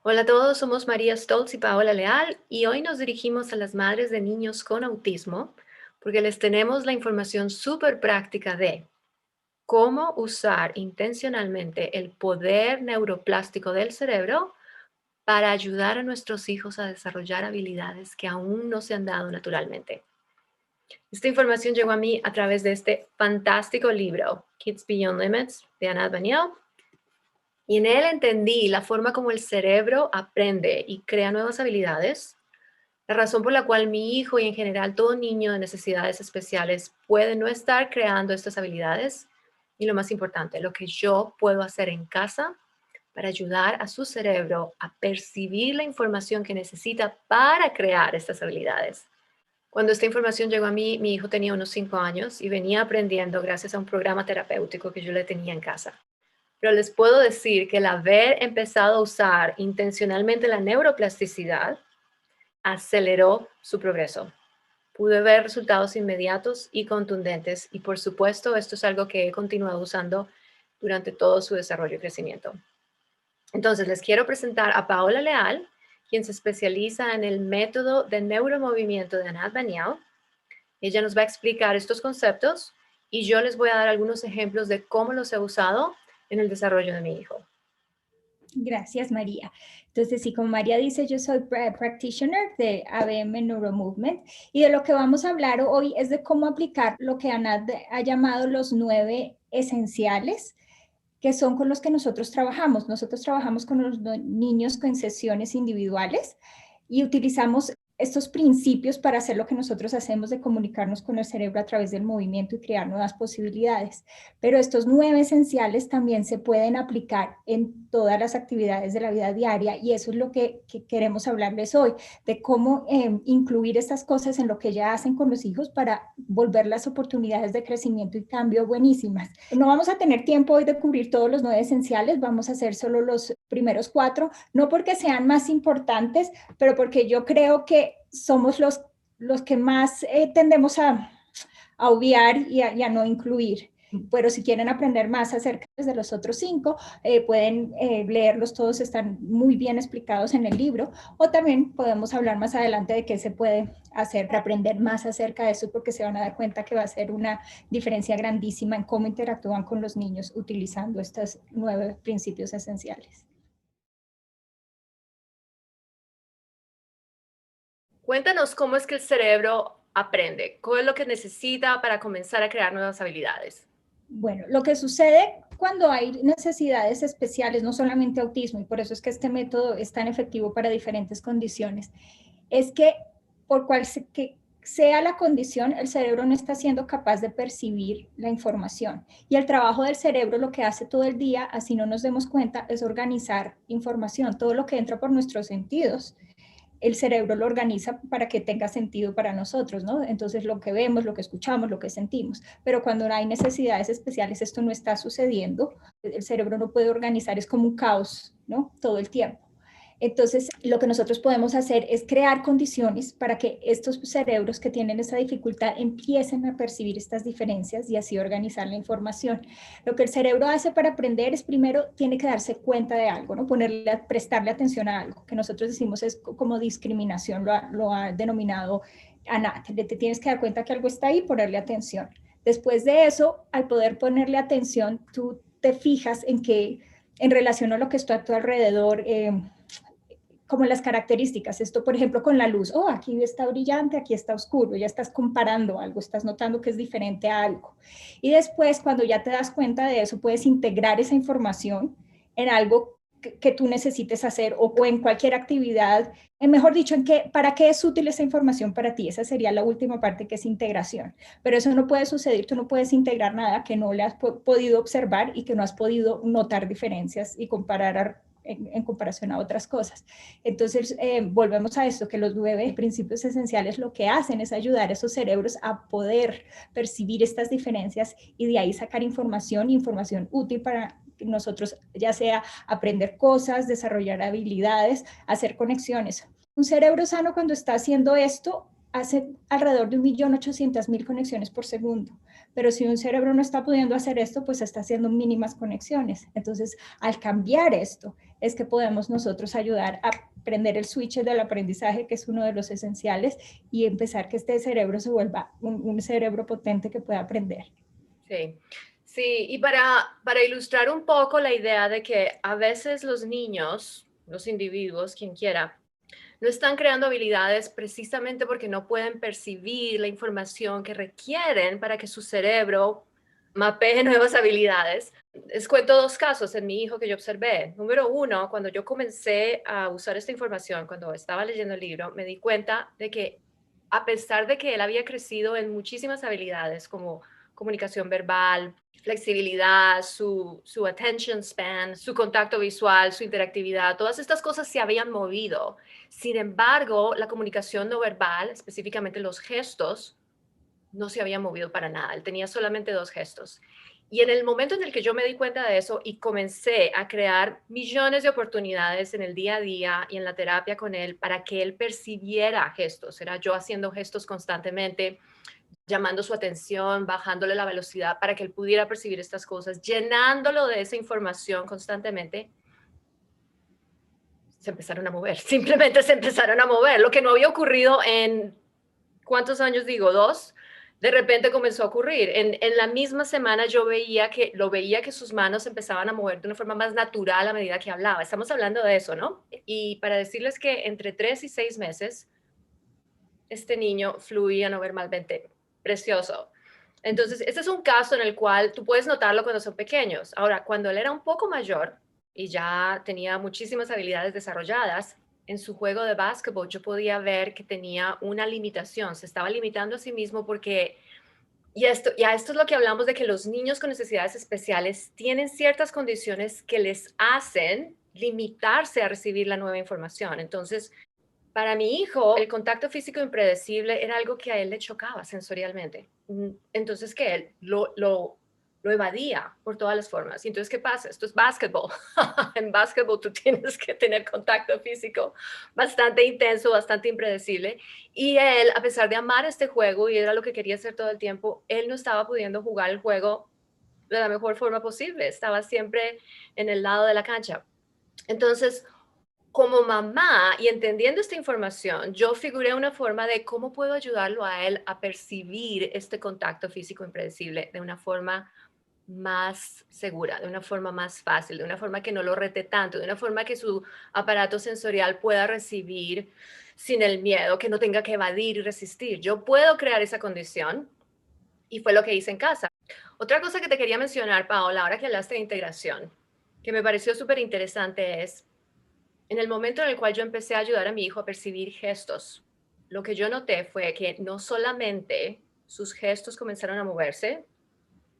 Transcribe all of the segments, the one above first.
Hola a todos, somos María Stolz y Paola Leal y hoy nos dirigimos a las madres de niños con autismo porque les tenemos la información súper práctica de cómo usar intencionalmente el poder neuroplástico del cerebro para ayudar a nuestros hijos a desarrollar habilidades que aún no se han dado naturalmente. Esta información llegó a mí a través de este fantástico libro, Kids Beyond Limits, de Anat Baniel, y en él entendí la forma como el cerebro aprende y crea nuevas habilidades, la razón por la cual mi hijo y en general todo niño de necesidades especiales puede no estar creando estas habilidades y lo más importante, lo que yo puedo hacer en casa para ayudar a su cerebro a percibir la información que necesita para crear estas habilidades. Cuando esta información llegó a mí, mi hijo tenía unos 5 años y venía aprendiendo gracias a un programa terapéutico que yo le tenía en casa. Pero les puedo decir que el haber empezado a usar intencionalmente la neuroplasticidad aceleró su progreso. Pude ver resultados inmediatos y contundentes y por supuesto esto es algo que he continuado usando durante todo su desarrollo y crecimiento. Entonces les quiero presentar a Paola Leal, quien se especializa en el método de neuromovimiento de Anat Baniel. Ella nos va a explicar estos conceptos y yo les voy a dar algunos ejemplos de cómo los he usado en el desarrollo de mi hijo. Gracias, María. Entonces, sí, como María dice, yo soy practitioner de ABM Neuromovement y de lo que vamos a hablar hoy es de cómo aplicar lo que Anat ha llamado los 9 esenciales, que son con los que nosotros trabajamos. Nosotros trabajamos con los niños con sesiones individuales y utilizamos estos principios para hacer lo que nosotros hacemos de comunicarnos con el cerebro a través del movimiento y crear nuevas posibilidades. Pero estos 9 esenciales también se pueden aplicar en todas las actividades de la vida diaria y eso es lo que queremos hablarles hoy, de cómo incluir estas cosas en lo que ya hacen con los hijos para volver las oportunidades de crecimiento y cambio buenísimas. No vamos a tener tiempo hoy de cubrir todos los 9 esenciales, vamos a hacer solo los primeros 4, no porque sean más importantes, pero porque yo creo que somos los que más tendemos a obviar y a no incluir. Pero si quieren aprender más acerca de los otros 5, pueden leerlos todos, están muy bien explicados en el libro, o también podemos hablar más adelante de qué se puede hacer para aprender más acerca de eso, porque se van a dar cuenta que va a ser una diferencia grandísima en cómo interactúan con los niños utilizando estos 9 principios esenciales. Cuéntanos cómo es que el cerebro aprende, qué es lo que necesita para comenzar a crear nuevas habilidades. Bueno, lo que sucede cuando hay necesidades especiales, no solamente autismo, y por eso es que este método es tan efectivo para diferentes condiciones, es que por cual que sea la condición, el cerebro no está siendo capaz de percibir la información. Y el trabajo del cerebro lo que hace todo el día, así no nos demos cuenta, es organizar información, todo lo que entra por nuestros sentidos el cerebro lo organiza para que tenga sentido para nosotros, ¿no? Entonces lo que vemos, lo que escuchamos, lo que sentimos. Pero cuando hay necesidades especiales, esto no está sucediendo. El cerebro no puede organizar, es como un caos, ¿no? Todo el tiempo. Entonces, lo que nosotros podemos hacer es crear condiciones para que estos cerebros que tienen esa dificultad empiecen a percibir estas diferencias y así organizar la información. Lo que el cerebro hace para aprender es primero tiene que darse cuenta de algo, ¿no? Prestarle atención a algo, que nosotros decimos es como discriminación, lo ha denominado Anat. Te tienes que dar cuenta que algo está ahí y ponerle atención. Después de eso, al poder ponerle atención, tú te fijas en que en relación a lo que está a tu alrededor, como las características. Esto, por ejemplo, con la luz. Oh, aquí está brillante, aquí está oscuro. Ya estás comparando algo, estás notando que es diferente a algo. Y después, cuando ya te das cuenta de eso, puedes integrar esa información en algo que tú necesites hacer o en cualquier actividad. Mejor dicho, ¿para qué es útil esa información para ti? Esa sería la última parte, que es integración. Pero eso no puede suceder. Tú no puedes integrar nada que no le has podido observar y que no has podido notar diferencias y comparar en comparación a otras cosas. Entonces, volvemos a esto, que los 9 principios esenciales lo que hacen es ayudar a esos cerebros a poder percibir estas diferencias y de ahí sacar información útil para nosotros, ya sea aprender cosas, desarrollar habilidades, hacer conexiones. Un cerebro sano cuando está haciendo esto hace alrededor de 1.800.000 conexiones por segundo. Pero si un cerebro no está pudiendo hacer esto, pues está haciendo mínimas conexiones. Entonces, al cambiar esto, es que podemos nosotros ayudar a prender el switch del aprendizaje, que es uno de los esenciales, y empezar que este cerebro se vuelva un cerebro potente que pueda aprender. Sí, sí, y para ilustrar un poco la idea de que a veces los niños, los individuos, quien quiera, no están creando habilidades precisamente porque no pueden percibir la información que requieren para que su cerebro mapee nuevas habilidades. Les cuento dos casos en mi hijo que yo observé. Número uno, cuando yo comencé a usar esta información, cuando estaba leyendo el libro, me di cuenta de que a pesar de que él había crecido en muchísimas habilidades como comunicación verbal, flexibilidad, su attention span, su contacto visual, su interactividad, todas estas cosas se habían movido. Sin embargo, la comunicación no verbal, específicamente los gestos, no se había movido para nada. Él tenía solamente dos gestos. Y en el momento en el que yo me di cuenta de eso y comencé a crear millones de oportunidades en el día a día y en la terapia con él para que él percibiera gestos, era yo haciendo gestos constantemente, llamando su atención, bajándole la velocidad para que él pudiera percibir estas cosas, llenándolo de esa información constantemente, se empezaron a mover, simplemente se empezaron a mover, lo que no había ocurrido en, ¿cuántos años digo? 2, de repente comenzó a ocurrir. En la misma semana yo lo veía que sus manos empezaban a mover de una forma más natural a medida que hablaba. Estamos hablando de eso, ¿no? Y para decirles que entre 3 y 6 meses, este niño fluía no verbalmente. Precioso. Entonces, este es un caso en el cual tú puedes notarlo cuando son pequeños. Ahora, cuando él era un poco mayor y ya tenía muchísimas habilidades desarrolladas, en su juego de básquetbol yo podía ver que tenía una limitación, se estaba limitando a sí mismo porque, esto es lo que hablamos de que los niños con necesidades especiales tienen ciertas condiciones que les hacen limitarse a recibir la nueva información. Entonces, para mi hijo, el contacto físico impredecible era algo que a él le chocaba sensorialmente. Entonces, que él lo evadía por todas las formas. Y entonces, ¿qué pasa? Esto es básquetbol. En básquetbol tú tienes que tener contacto físico bastante intenso, bastante impredecible. Y él, a pesar de amar este juego y era lo que quería hacer todo el tiempo, él no estaba pudiendo jugar el juego de la mejor forma posible. Estaba siempre en el lado de la cancha. Entonces, como mamá y entendiendo esta información, yo figuré una forma de cómo puedo ayudarlo a él a percibir este contacto físico impredecible de una forma más segura, de una forma más fácil, de una forma que no lo rete tanto, de una forma que su aparato sensorial pueda recibir sin el miedo, que no tenga que evadir y resistir. Yo puedo crear esa condición y fue lo que hice en casa. Otra cosa que te quería mencionar, Paola, ahora que hablaste de integración, que me pareció súper interesante es en el momento en el cual yo empecé a ayudar a mi hijo a percibir gestos, lo que yo noté fue que no solamente sus gestos comenzaron a moverse,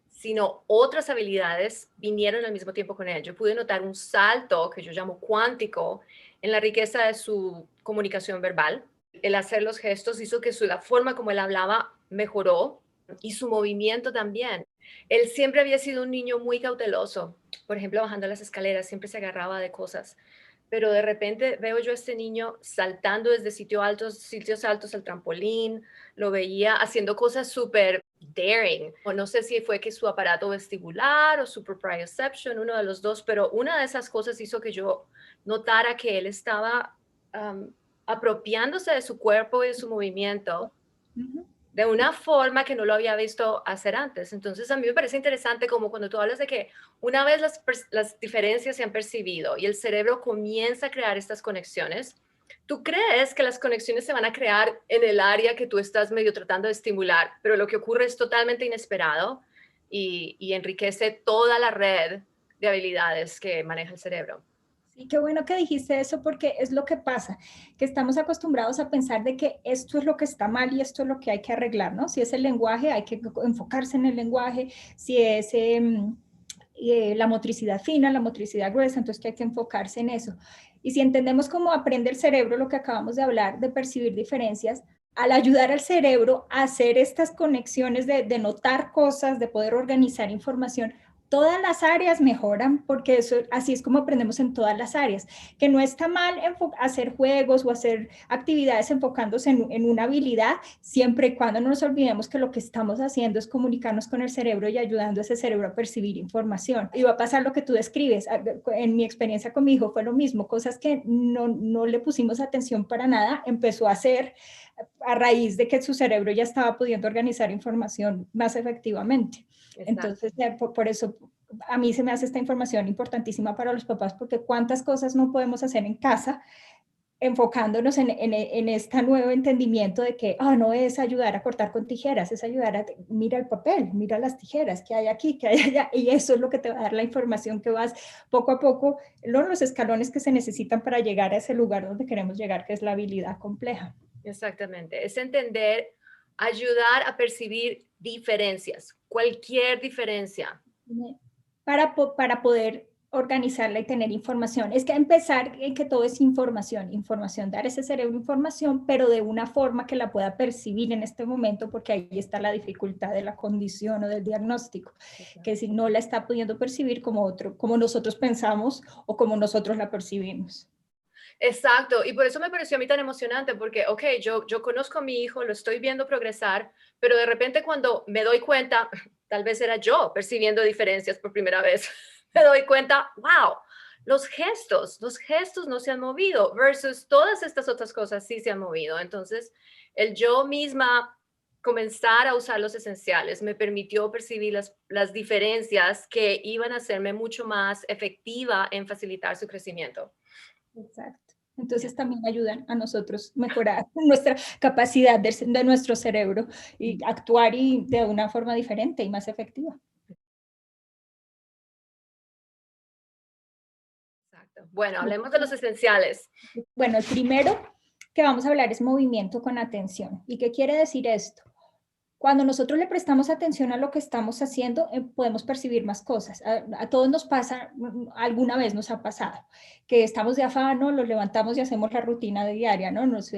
sino otras habilidades vinieron al mismo tiempo con él. Yo pude notar un salto que yo llamo cuántico en la riqueza de su comunicación verbal. El hacer los gestos hizo que la forma como él hablaba mejoró y su movimiento también. Él siempre había sido un niño muy cauteloso. Por ejemplo, bajando las escaleras, siempre se agarraba de cosas, pero de repente veo yo a este niño saltando desde sitios altos al trampolín, lo veía haciendo cosas súper daring, o no sé si fue que su aparato vestibular o su proprioception, uno de los dos, pero una de esas cosas hizo que yo notara que él estaba apropiándose de su cuerpo y de su movimiento de una forma que no lo había visto hacer antes. Entonces, a mí me parece interesante como cuando tú hablas de que una vez las diferencias se han percibido y el cerebro comienza a crear estas conexiones, tú crees que las conexiones se van a crear en el área que tú estás medio tratando de estimular, pero lo que ocurre es totalmente inesperado y enriquece toda la red de habilidades que maneja el cerebro. Sí, qué bueno que dijiste eso porque es lo que pasa, que estamos acostumbrados a pensar de que esto es lo que está mal y esto es lo que hay que arreglar, ¿no? Si es el lenguaje, hay que enfocarse en el lenguaje, si es la motricidad fina, la motricidad gruesa, entonces que hay que enfocarse en eso. Y si entendemos cómo aprende el cerebro, lo que acabamos de hablar, de percibir diferencias, al ayudar al cerebro a hacer estas conexiones de notar cosas, de poder organizar información, todas las áreas mejoran, porque eso, así es como aprendemos en todas las áreas, que no está mal hacer juegos o hacer actividades enfocándose en una habilidad, siempre y cuando no nos olvidemos que lo que estamos haciendo es comunicarnos con el cerebro y ayudando a ese cerebro a percibir información. Y va a pasar lo que tú describes. En mi experiencia con mi hijo fue lo mismo, cosas que no le pusimos atención para nada, empezó a hacer a raíz de que su cerebro ya estaba pudiendo organizar información más efectivamente. Exacto. Entonces, por eso a mí se me hace esta información importantísima para los papás, porque cuántas cosas no podemos hacer en casa enfocándonos en este nuevo entendimiento de que no es ayudar a cortar con tijeras, es ayudar a, mira el papel, mira las tijeras que hay aquí, que hay allá, y eso es lo que te va a dar la información que vas poco a poco, los escalones que se necesitan para llegar a ese lugar donde queremos llegar, que es la habilidad compleja. Exactamente, es entender, ayudar a percibir diferencias, cualquier diferencia. Para poder organizarla y tener información. Es que empezar en que todo es información, dar a ese cerebro información, pero de una forma que la pueda percibir en este momento, porque ahí está la dificultad de la condición o del diagnóstico, que si no la está pudiendo percibir como nosotros pensamos o como nosotros la percibimos. Exacto, y por eso me pareció a mí tan emocionante, porque, ok, yo conozco a mi hijo, lo estoy viendo progresar, pero de repente cuando me doy cuenta, tal vez era yo percibiendo diferencias por primera vez, me doy cuenta, wow, los gestos no se han movido, versus todas estas otras cosas sí se han movido. Entonces, el yo misma comenzar a usar los esenciales me permitió percibir las diferencias que iban a hacerme mucho más efectiva en facilitar su crecimiento. Exacto. Entonces también ayudan a nosotros mejorar nuestra capacidad de nuestro cerebro y actuar de una forma diferente y más efectiva. Exacto. Bueno, hablemos de los esenciales. Bueno, el primero que vamos a hablar es movimiento con atención. ¿Y qué quiere decir esto? Cuando nosotros le prestamos atención a lo que estamos haciendo, podemos percibir más cosas. A todos nos pasa, alguna vez nos ha pasado, que estamos de afán, ¿no? Nos levantamos y hacemos la rutina de diaria, ¿no? Nos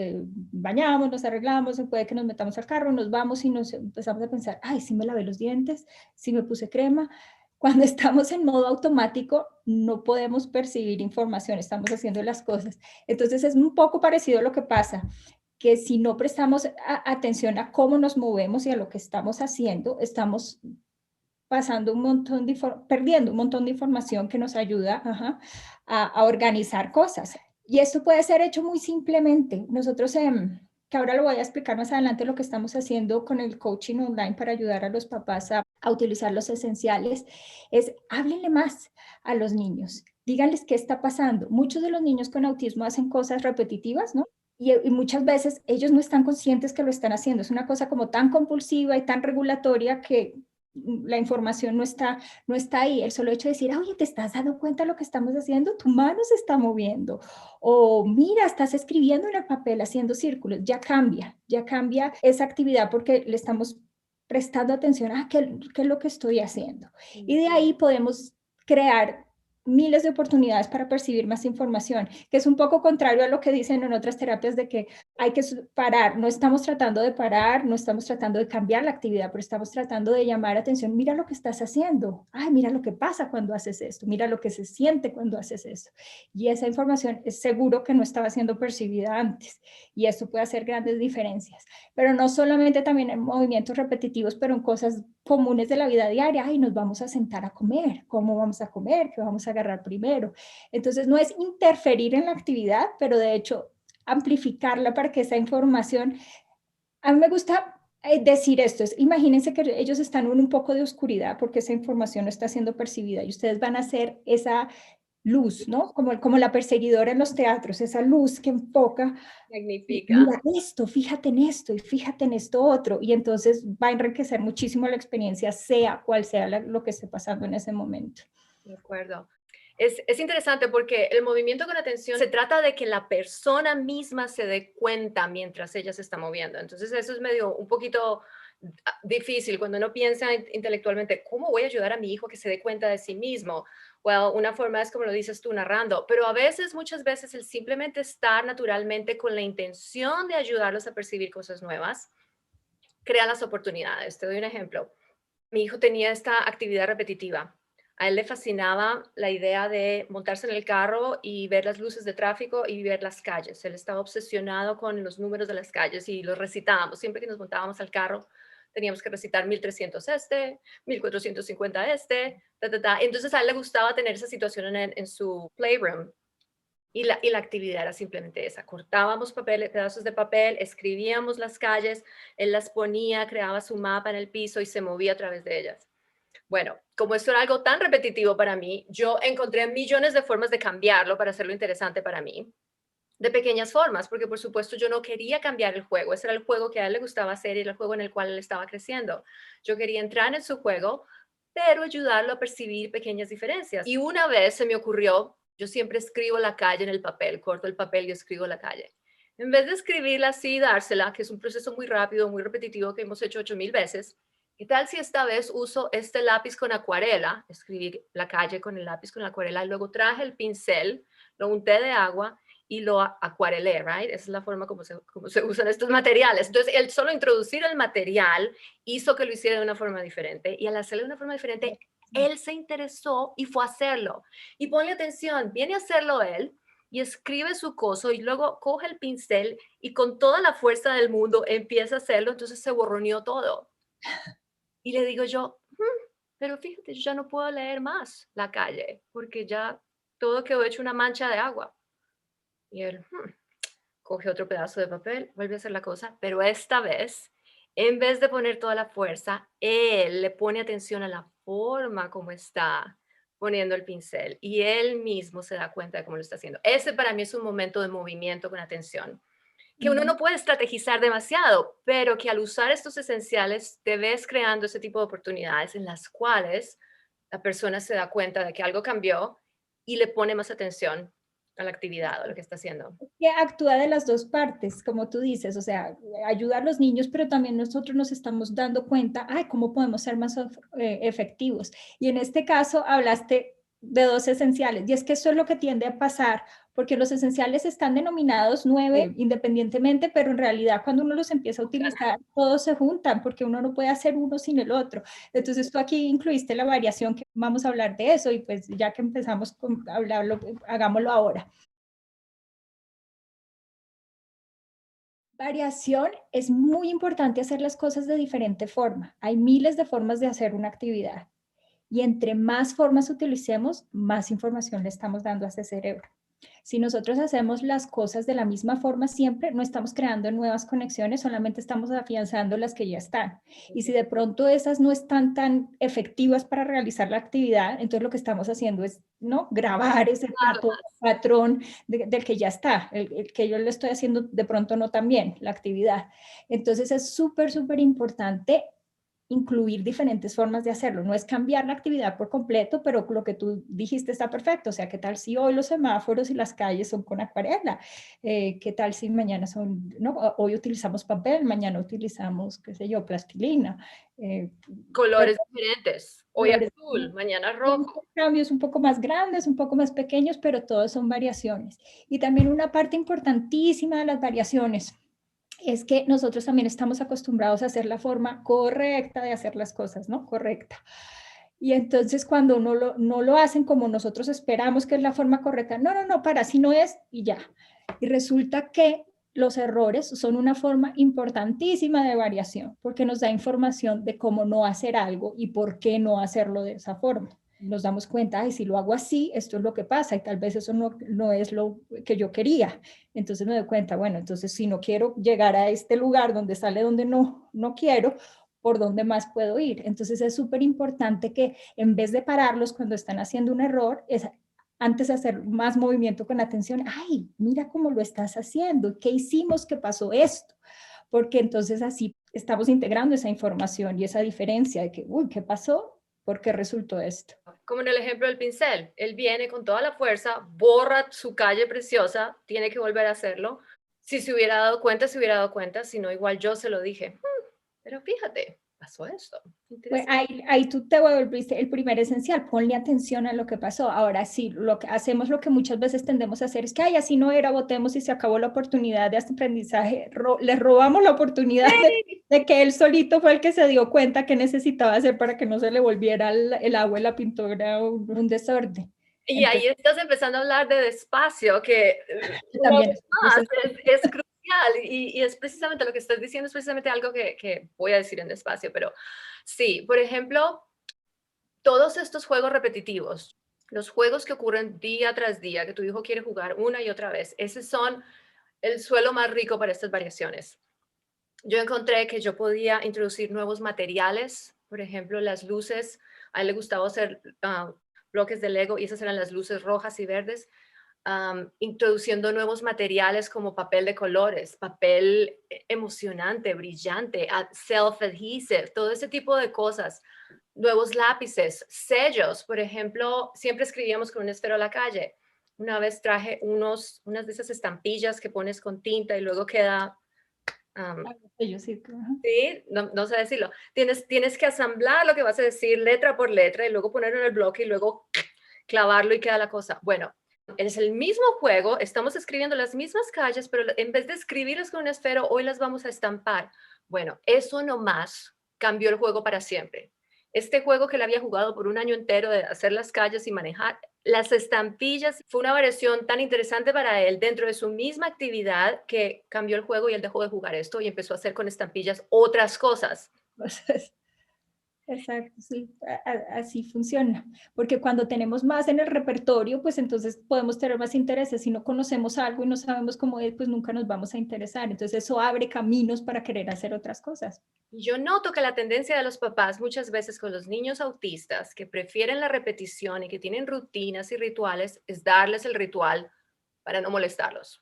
bañamos, nos arreglamos, puede que nos metamos al carro, nos vamos y nos empezamos a pensar, ay, sí me lavé los dientes, sí me puse crema. Cuando estamos en modo automático, no podemos percibir información, estamos haciendo las cosas. Entonces es un poco parecido a lo que pasa que si no prestamos atención a cómo nos movemos y a lo que estamos haciendo, estamos pasando perdiendo un montón de información que nos ayuda a organizar cosas. Y esto puede ser hecho muy simplemente. Nosotros, que ahora lo voy a explicar más adelante, lo que estamos haciendo con el coaching online para ayudar a los papás a utilizar los esenciales, es háblenle más a los niños. Díganles qué está pasando. Muchos de los niños con autismo hacen cosas repetitivas, ¿no? Y muchas veces ellos no están conscientes que lo están haciendo. Es una cosa como tan compulsiva y tan regulatoria que la información no está ahí. El solo hecho de decir, oye, ¿te estás dando cuenta de lo que estamos haciendo? Tu mano se está moviendo. O mira, estás escribiendo en el papel haciendo círculos. Ya cambia esa actividad porque le estamos prestando atención a qué es lo que estoy haciendo. Y de ahí podemos crear miles de oportunidades para percibir más información, que es un poco contrario a lo que dicen en otras terapias de que hay que parar. No estamos tratando de parar, no estamos tratando de cambiar la actividad, pero estamos tratando de llamar atención. Mira lo que estás haciendo. Ay, mira lo que pasa cuando haces esto. Mira lo que se siente cuando haces esto. Y esa información es seguro que no estaba siendo percibida antes. Y esto puede hacer grandes diferencias. Pero no solamente también en movimientos repetitivos, pero en cosas comunes de la vida diaria. Ay, nos vamos a sentar a comer. ¿Cómo vamos a comer? ¿Qué vamos a agarrar primero? Entonces, no es interferir en la actividad, pero de hecho amplificarla para que esa información, a mí me gusta decir esto, imagínense que ellos están en un poco de oscuridad porque esa información no está siendo percibida y ustedes van a hacer esa luz, ¿no? Como la perseguidora en los teatros, esa luz que enfoca, Magnífica. mira esto, fíjate en esto y fíjate en esto otro, y entonces va a enriquecer muchísimo la experiencia, sea cual sea lo que esté pasando en ese momento. De acuerdo. Es interesante porque el movimiento con atención se trata de que la persona misma se dé cuenta mientras ella se está moviendo. Entonces eso es medio un poquito difícil cuando uno piensa intelectualmente, ¿cómo voy a ayudar a mi hijo a que se dé cuenta de sí mismo? Well, una forma es como lo dices tú, narrando, pero a veces, muchas veces, el simplemente estar naturalmente con la intención de ayudarlos a percibir cosas nuevas, crea las oportunidades. Te doy un ejemplo. Mi hijo tenía esta actividad repetitiva. A él le fascinaba la idea de montarse en el carro y ver las luces de tráfico y ver las calles. Él estaba obsesionado con los números de las calles y los recitábamos. Siempre que nos montábamos al carro, teníamos que recitar 1300 este, 1450 este, ta, ta, ta. Entonces a él le gustaba tener esa situación en su playroom. Y la actividad era simplemente esa. Cortábamos papel, pedazos de papel, escribíamos las calles, él las ponía, creaba su mapa en el piso y se movía a través de ellas. Bueno, como esto era algo tan repetitivo para mí, yo encontré millones de formas de cambiarlo para hacerlo interesante para mí, de pequeñas formas, porque por supuesto yo no quería cambiar el juego, ese era el juego que a él le gustaba hacer y era el juego en el cual él estaba creciendo. Yo quería entrar en su juego, pero ayudarlo a percibir pequeñas diferencias. Y una vez se me ocurrió, yo siempre escribo la calle en el papel, corto el papel y escribo la calle. En vez de escribirla así y dársela, que es un proceso muy rápido, muy repetitivo que hemos hecho 8000 veces, ¿qué tal si esta vez uso este lápiz con acuarela? Escribí la calle con el lápiz con acuarela y luego traje el pincel, lo unté de agua y lo acuarelé, right? Esa es la forma como se usan estos materiales. Entonces, el solo introducir el material hizo que lo hiciera de una forma diferente y al hacerlo de una forma diferente, él se interesó y fue a hacerlo. Y ponle atención, viene a hacerlo él y escribe su coso y luego coge el pincel y con toda la fuerza del mundo empieza a hacerlo, entonces se borroneó todo. Y le digo yo, pero fíjate, yo ya no puedo leer más la calle porque ya todo quedó hecho una mancha de agua. Y él coge otro pedazo de papel, vuelve a hacer la cosa, pero esta vez, en vez de poner toda la fuerza, él le pone atención a la forma como está poniendo el pincel y él mismo se da cuenta de cómo lo está haciendo. Ese para mí es un momento de movimiento con atención que uno Ujú. no puede estrategizar demasiado, pero que al usar estos esenciales te ves creando ese tipo de oportunidades en las cuales la persona se da cuenta de que algo cambió y le pone más atención a la actividad o a lo que está haciendo. Que actúa de las dos partes, como tú dices, o sea, ayuda a los niños, pero también nosotros nos estamos dando cuenta, ay, cómo podemos ser más efectivos. Y en este caso hablaste de dos esenciales, y es que eso es lo que tiende a pasar, porque los esenciales están denominados 9 Sí, independientemente, pero en realidad cuando uno los empieza a utilizar, todos se juntan, porque uno no puede hacer uno sin el otro. Entonces tú aquí incluiste la variación, que vamos a hablar de eso, y pues ya que empezamos a hablarlo, hagámoslo ahora. Variación, es muy importante hacer las cosas de diferente forma. Hay miles de formas de hacer una actividad y entre más formas utilicemos, más información le estamos dando a ese cerebro. Si nosotros hacemos las cosas de la misma forma siempre, no estamos creando nuevas conexiones, solamente estamos afianzando las que ya están. Y si de pronto esas no están tan efectivas para realizar la actividad, entonces lo que estamos haciendo es, ¿no?, grabar ese patrón del que ya está, el que yo le estoy haciendo de pronto no tan bien, la actividad. Entonces es súper, súper importante incluir diferentes formas de hacerlo. No es cambiar la actividad por completo, pero lo que tú dijiste está perfecto. O sea, ¿qué tal si hoy los semáforos y las calles son con acuarela? ¿Qué tal si mañana son, no? Hoy utilizamos papel, mañana utilizamos, qué sé yo, plastilina. Pero colores diferentes. Hoy colores, azul, mañana son rojo. cambios un poco más grandes, un poco más pequeños, pero todos son variaciones. Y también una parte importantísima de las variaciones es que nosotros también estamos acostumbrados a hacer la forma correcta de hacer las cosas, ¿no? Correcta. Y entonces cuando no lo hacen como nosotros esperamos que es la forma correcta, no, no, no, para, así no es y ya. Y resulta que los errores son una forma importantísima de variación, porque nos da información de cómo no hacer algo y por qué no hacerlo de esa forma. Nos damos cuenta, ay, si lo hago así, esto es lo que pasa y tal vez eso no es lo que yo quería. Entonces me doy cuenta, bueno, entonces si no quiero llegar a este lugar donde sale donde no quiero, ¿por dónde más puedo ir? Entonces es súper importante que en vez de pararlos cuando están haciendo un error, es antes de hacer más movimiento con atención, ay, mira cómo lo estás haciendo, ¿qué hicimos que pasó esto? Porque entonces así estamos integrando esa información y esa diferencia de que, uy, ¿qué pasó? ¿Por qué resultó esto? Como en el ejemplo del pincel. Él viene con toda la fuerza, borra su calle preciosa, tiene que volver a hacerlo. Si se hubiera dado cuenta, se hubiera dado cuenta, si no, igual yo se lo dije. Pero fíjate, pasó esto. Pues Interesante. ahí tú te volviste el primer esencial, ponle atención a lo que pasó. Ahora sí, lo que hacemos, lo que muchas veces tendemos a hacer es que, ay, así no era, votemos y se acabó la oportunidad de este aprendizaje. Le robamos la oportunidad de que él solito fue el que se dio cuenta que necesitaba hacer para que no se le volviera el agua en la pintura un desorden. Y Entonces, ahí estás empezando a hablar de despacio, que una también vez más es crucial y es precisamente lo que estás diciendo, es precisamente algo que voy a decir en despacio, pero sí, por ejemplo, todos estos juegos repetitivos, los juegos que ocurren día tras día, que tu hijo quiere jugar una y otra vez, esos son el suelo más rico para estas variaciones. Yo encontré que yo podía introducir nuevos materiales, por ejemplo, las luces, a él le gustaba hacer bloques de Lego y esas eran las luces rojas y verdes, introduciendo nuevos materiales como papel de colores, papel emocionante, brillante, self-adhesive, todo ese tipo de cosas. Nuevos lápices, sellos, por ejemplo, siempre escribíamos con un esfero a la calle. Una vez traje unas de esas estampillas que pones con tinta y luego queda ellos sí. sí, no, no sé decirlo. Tienes que asamblar lo que vas a decir letra por letra y luego ponerlo en el bloque y luego clavarlo y queda la cosa. Bueno, es el mismo juego, estamos escribiendo las mismas calles, pero en vez de escribirlas con un esfero, hoy las vamos a estampar. Bueno, eso nomás cambió el juego para siempre. Este juego que le había jugado por un año entero de hacer las calles y manejar, las estampillas fue una variación tan interesante para él dentro de su misma actividad que cambió el juego y él dejó de jugar esto y empezó a hacer con estampillas otras cosas. Entonces, exacto, sí, así funciona, porque cuando tenemos más en el repertorio, pues entonces podemos tener más intereses. Si no conocemos algo y no sabemos cómo es, pues nunca nos vamos a interesar. Entonces eso abre caminos para querer hacer otras cosas. Yo noto que la tendencia de los papás muchas veces con los niños autistas que prefieren la repetición y que tienen rutinas y rituales es darles el ritual para no molestarlos,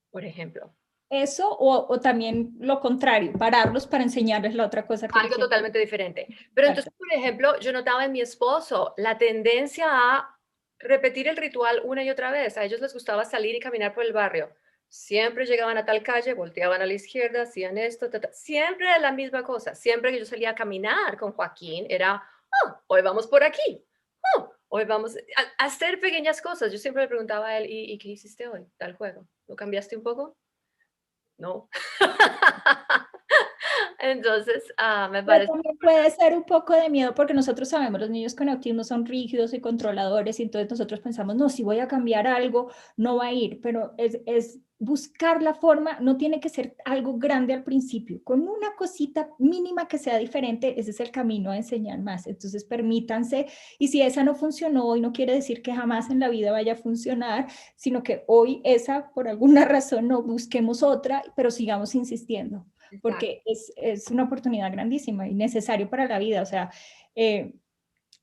por ejemplo. Eso o también lo contrario, pararlos para enseñarles la otra cosa que Algo quieren. totalmente diferente. Pero entonces, Exacto. por ejemplo, yo notaba en mi esposo la tendencia a repetir el ritual una y otra vez. A ellos les gustaba salir y caminar por el barrio. Siempre llegaban a tal calle, volteaban a la izquierda, hacían esto, siempre la misma cosa. Siempre que yo salía a caminar con Joaquín, era, oh, hoy vamos por aquí. Oh, hoy vamos a hacer pequeñas cosas. Yo siempre le preguntaba a él, ¿y qué hiciste hoy? Tal juego. ¿Lo cambiaste un poco? No. Entonces, me Pero parece. también puede ser un poco de miedo porque nosotros sabemos, los niños con autismo son rígidos y controladores y entonces nosotros pensamos, no, si voy a cambiar algo, no va a ir, pero es buscar la forma, no tiene que ser algo grande al principio, con una cosita mínima que sea diferente, ese es el camino a enseñar más. Entonces permítanse, y si esa no funcionó hoy, no quiere decir que jamás en la vida vaya a funcionar, sino que hoy esa, por alguna razón, no busquemos otra, pero sigamos insistiendo Exacto. porque es una oportunidad grandísima y necesario para la vida. O sea, eh,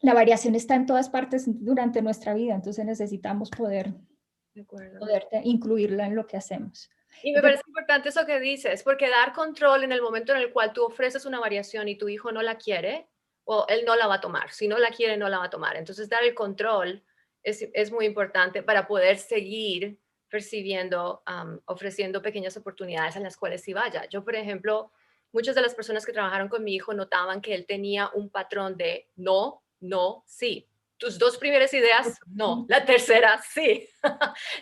la variación está en todas partes durante nuestra vida, entonces necesitamos De acuerdo. poder incluirla en lo que hacemos. Y me Y te, parece importante eso que dices, porque dar control en el momento en el cual tú ofreces una variación y tu hijo no la quiere, o él no la va a tomar. Si no la quiere, no la va a tomar. Entonces, dar el control es muy importante para poder seguir percibiendo, ofreciendo pequeñas oportunidades en las cuales sí vaya. Yo, por ejemplo, muchas de las personas que trabajaron con mi hijo notaban que él tenía un patrón de no, no, sí. Tus dos primeras ideas, no. La tercera, sí.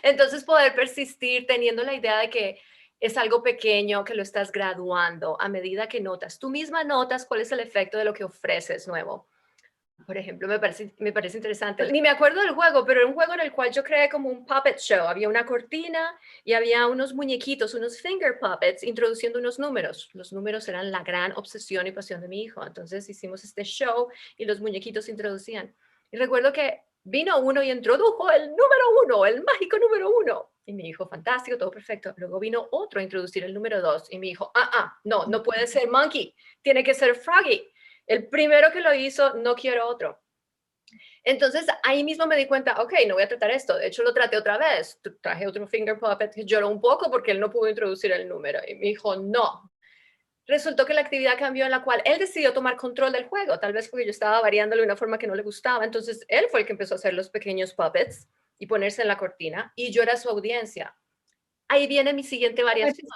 Entonces, poder persistir teniendo la idea de que es algo pequeño, que lo estás graduando a medida que notas. Tú misma notas cuál es el efecto de lo que ofreces nuevo. Por ejemplo, me parece interesante. Ni me acuerdo del juego, pero era un juego en el cual yo creé como un puppet show. Había una cortina y había unos muñequitos, unos finger puppets, introduciendo unos números. Los números eran la gran obsesión y pasión de mi hijo. Entonces hicimos este show y los muñequitos se introducían. Y recuerdo que vino uno y introdujo el número uno, el mágico número uno. Y mi hijo, fantástico, todo perfecto. Luego vino otro a introducir el número dos. Y mi hijo, no, no puede ser Monkey, tiene que ser Froggy. El primero que lo hizo, no quiero otro. Entonces ahí mismo me di cuenta, ok, no voy a tratar esto. De hecho, lo traté otra vez. Traje otro finger puppet que lloró un poco porque él no pudo introducir el número. Y me dijo, no. Resultó que la actividad cambió en la cual él decidió tomar control del juego, tal vez porque yo estaba variándole de una forma que no le gustaba. Entonces él fue el que empezó a hacer los pequeños puppets y ponerse en la cortina y yo era su audiencia. Ahí viene mi siguiente variación.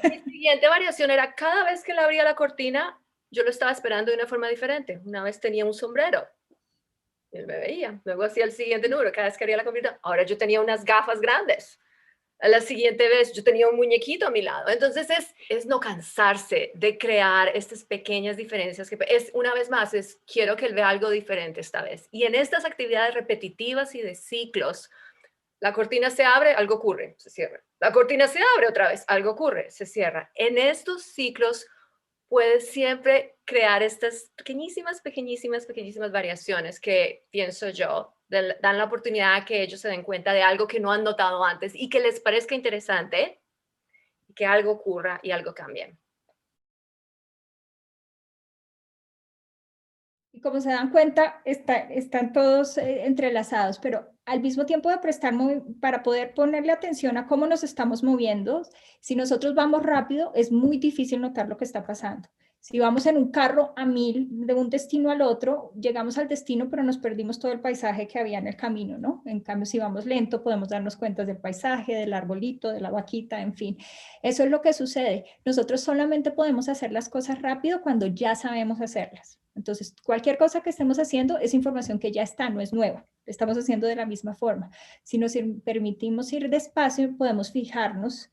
Mi siguiente variación era cada vez que él abría la cortina, yo lo estaba esperando de una forma diferente. Una vez tenía un sombrero, él me veía. Luego hacía el siguiente número, cada vez que haría la comida. Ahora yo tenía unas gafas grandes. A la siguiente vez yo tenía un muñequito a mi lado. Entonces es no cansarse de crear estas pequeñas diferencias que es, una vez más, es quiero que él vea algo diferente esta vez. Y en estas actividades repetitivas y de ciclos, la cortina se abre, algo ocurre, se cierra. La cortina se abre otra vez, algo ocurre, se cierra. En estos ciclos puedes siempre crear estas pequeñísimas, pequeñísimas, pequeñísimas variaciones que, pienso yo, dan la oportunidad a que ellos se den cuenta de algo que no han notado antes y que les parezca interesante, que algo ocurra y algo cambie. Y como se dan cuenta, están todos entrelazados, pero al mismo tiempo de para poder ponerle atención a cómo nos estamos moviendo, si nosotros vamos rápido, es muy difícil notar lo que está pasando. Si vamos en un carro a 1000 de un destino al otro, llegamos al destino, pero nos perdimos todo el paisaje que había en el camino, ¿no? En cambio, si vamos lento, podemos darnos cuenta del paisaje, del arbolito, de la vaquita, en fin. Eso es lo que sucede. Nosotros solamente podemos hacer las cosas rápido cuando ya sabemos hacerlas. Entonces, cualquier cosa que estemos haciendo es información que ya está, no es nueva. Estamos haciendo de la misma forma. Si nos permitimos ir despacio, podemos fijarnos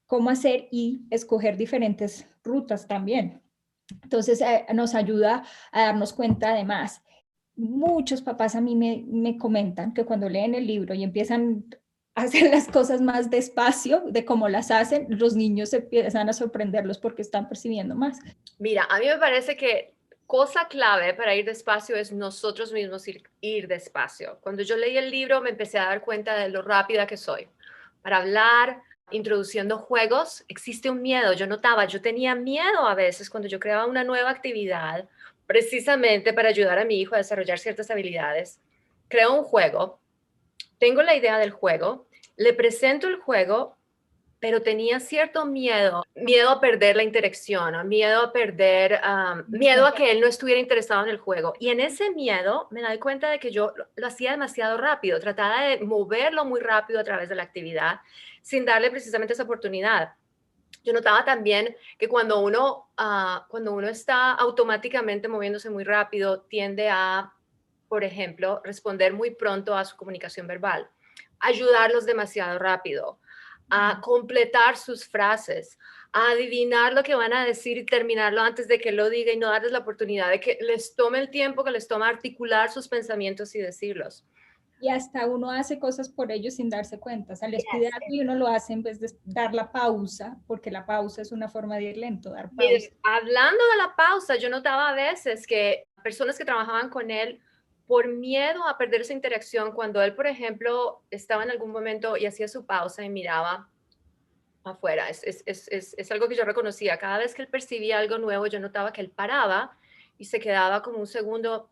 cómo hacer y escoger diferentes rutas también. Entonces, nos ayuda a darnos cuenta además. Muchos papás a mí me comentan que cuando leen el libro y empiezan a hacer las cosas más despacio de cómo las hacen, los niños empiezan a sorprenderlos porque están percibiendo más. Mira, a mí me parece que cosa clave para ir despacio es nosotros mismos ir despacio. Cuando yo leí el libro me empecé a dar cuenta de lo rápida que soy. Para hablar, introduciendo juegos, existe un miedo. Yo notaba, yo tenía miedo a veces cuando yo creaba una nueva actividad, precisamente para ayudar a mi hijo a desarrollar ciertas habilidades. Creo un juego, tengo la idea del juego, le presento el juego, pero tenía cierto miedo, miedo a perder la interacción, miedo a perder, miedo a que él no estuviera interesado en el juego. Y en ese miedo me doy cuenta de que yo lo hacía demasiado rápido, trataba de moverlo muy rápido a través de la actividad sin darle precisamente esa oportunidad. Yo notaba también que cuando uno está automáticamente moviéndose muy rápido, tiende a, por ejemplo, responder muy pronto a su comunicación verbal, ayudarlos demasiado rápido, a completar sus frases, a adivinar lo que van a decir y terminarlo antes de que lo diga y no darles la oportunidad de que les tome el tiempo que les toma articular sus pensamientos y decirlos. Y hasta uno hace cosas por ellos sin darse cuenta. O sea, les pide algo y uno lo hace en vez de dar la pausa, porque la pausa es una forma de ir lento, dar pausa. Mire, hablando de la pausa, yo notaba a veces que personas que trabajaban con él, por miedo a perder esa interacción, cuando él, por ejemplo, estaba en algún momento y hacía su pausa y miraba afuera, es algo que yo reconocía. Cada vez que él percibía algo nuevo, yo notaba que él paraba y se quedaba como un segundo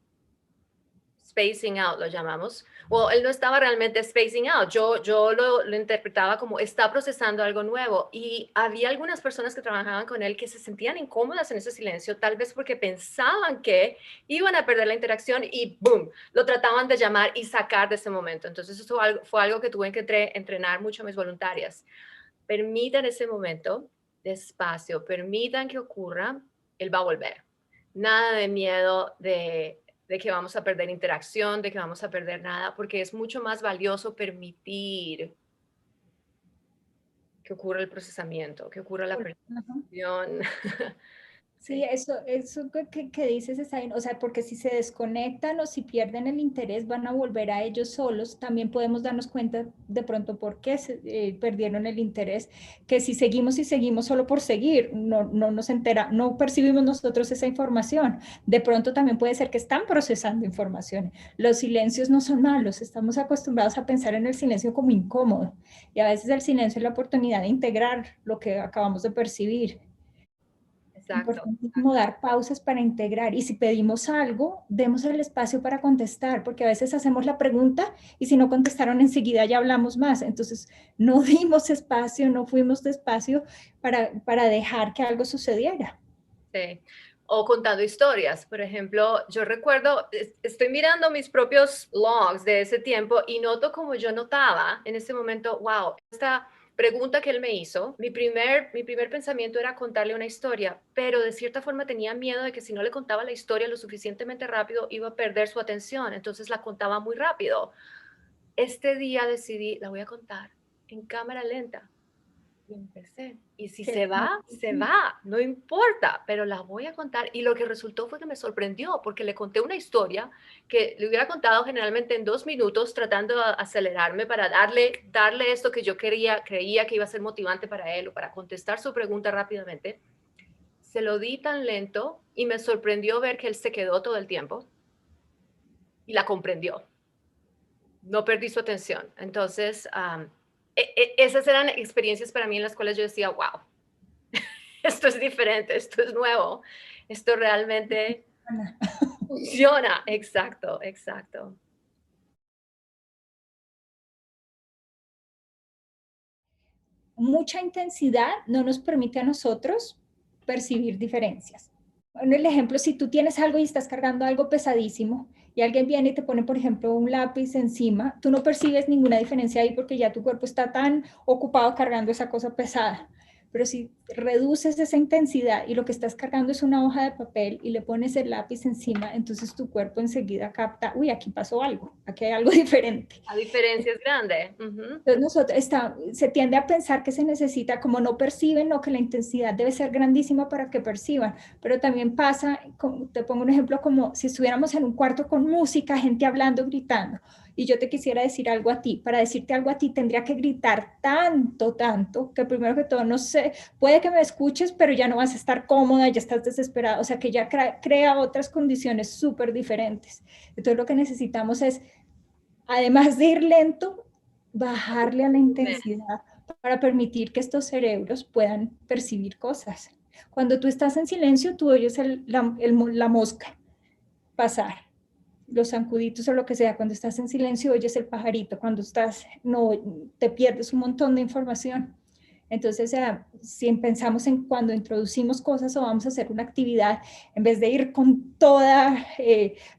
spacing out, lo llamamos. O él no estaba realmente spacing out, yo lo interpretaba como está procesando algo nuevo. Y había algunas personas que trabajaban con él que se sentían incómodas en ese silencio, tal vez porque pensaban que iban a perder la interacción y boom, lo trataban de llamar y sacar de ese momento. Entonces eso fue algo que tuve que entrenar mucho a mis voluntarias. Permitan ese momento, despacio, permitan que ocurra, él va a volver. Nada de miedo de que vamos a perder interacción, de que vamos a perder nada, porque es mucho más valioso permitir que ocurra el procesamiento, que ocurra la percepción. Sí, eso que dices está bien, o sea, porque si se desconectan o si pierden el interés, van a volver a ellos solos. También podemos darnos cuenta de pronto por qué perdieron el interés, que si seguimos y seguimos solo por seguir, no nos entera, no percibimos nosotros esa información. De pronto también puede ser que están procesando información. Los silencios no son malos, estamos acostumbrados a pensar en el silencio como incómodo y a veces el silencio es la oportunidad de integrar lo que acabamos de percibir. Exacto. Importante como dar pausas para integrar y si pedimos algo, demos el espacio para contestar, porque a veces hacemos la pregunta y si no contestaron enseguida ya hablamos más. Entonces, no dimos espacio, no fuimos despacio para dejar que algo sucediera. Sí. O contando historias. Por ejemplo, yo recuerdo, estoy mirando mis propios logs de ese tiempo y noto como yo notaba en ese momento, wow, pregunta que él me hizo, mi primer pensamiento era contarle una historia, pero de cierta forma tenía miedo de que si no le contaba la historia lo suficientemente rápido iba a perder su atención, entonces la contaba muy rápido. Este día decidí, la voy a contar en cámara lenta. Y empecé. Y si Que se va, no importa, pero la voy a contar. Y lo que resultó fue que me sorprendió, porque le conté una historia que le hubiera contado generalmente en 2 minutos, tratando de acelerarme para darle esto que yo creía que iba a ser motivante para él o para contestar su pregunta rápidamente. Se lo di tan lento y me sorprendió ver que él se quedó todo el tiempo y la comprendió. No perdí su atención. Entonces, esas eran experiencias para mí en las cuales yo decía, wow, esto es diferente, esto es nuevo, esto realmente funciona. Exacto, exacto. mucha intensidad no nos permite a nosotros percibir diferencias. Bueno, el ejemplo, si tú tienes algo y estás cargando algo pesadísimo y alguien viene y te pone, por ejemplo, un lápiz encima, tú no percibes ninguna diferencia ahí porque ya tu cuerpo está tan ocupado cargando esa cosa pesada. Pero si reduces esa intensidad y lo que estás cargando es una hoja de papel y le pones el lápiz encima, entonces tu cuerpo enseguida capta, uy, aquí pasó algo, aquí hay algo diferente. La diferencia es grande. Ujú. Entonces se tiende a pensar que se necesita, como no perciben, o que la intensidad debe ser grandísima para que perciban, pero también pasa, te pongo un ejemplo, como si estuviéramos en un cuarto con música, gente hablando, gritando, y yo te quisiera decir algo a ti. Para decirte algo a ti tendría que gritar tanto, tanto, que primero que todo, no sé, puede que me escuches, pero ya no vas a estar cómoda, ya estás desesperada, o sea que ya crea otras condiciones súper diferentes. Entonces lo que necesitamos es, además de ir lento, bajarle a la intensidad para permitir que estos cerebros puedan percibir cosas. Cuando tú estás en silencio, tú oyes la mosca pasar, los zancuditos o lo que sea. Cuando estás en silencio, oyes el pajarito. Cuando estás, no, te pierdes un montón de información. Entonces, si pensamos en cuando introducimos cosas o vamos a hacer una actividad, en vez de ir con toda,